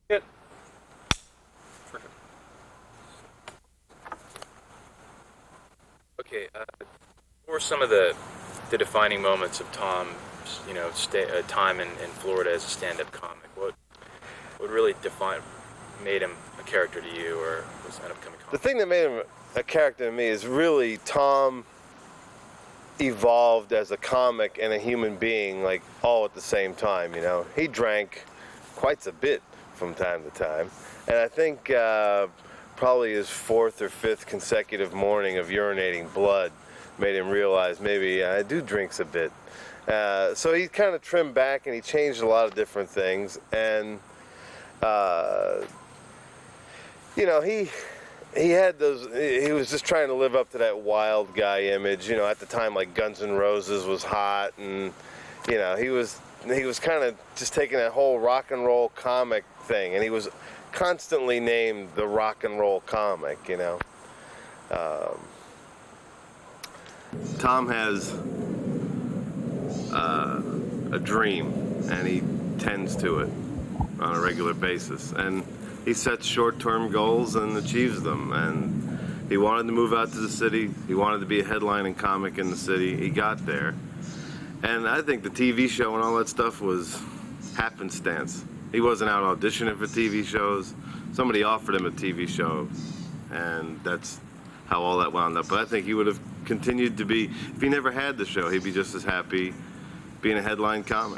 Good. Perfect. Okay, what were some of the defining moments of Tom's, time in Florida as a stand-up comic? What really made him a character to you, or was an upcoming The comic? thing that made him a character to me is really Tom evolved as a comic and a human being, like all at the same time. He drank quite a bit from time to time, and I think probably his fourth or fifth consecutive morning of urinating blood made him realize maybe I do drinks a bit. So he kind of trimmed back and he changed a lot of different things, and uh, he had those. He was just trying to live up to that wild guy image. At the time, like Guns N' Roses was hot, and he was kind of just taking that whole rock and roll comic thing, and he was constantly named the rock and roll comic. Tom has a dream, and he tends to it on a regular basis, and he sets short-term goals and achieves them. And he wanted to move out to the city. He wanted to be a headlining comic in the city. He got there, and I think the TV show and all that stuff was happenstance. He wasn't out auditioning for TV shows. Somebody offered him a TV show, and that's how all that wound up. But I think he would have continued to be, if he never had the show, he'd be just as happy being a headline comic.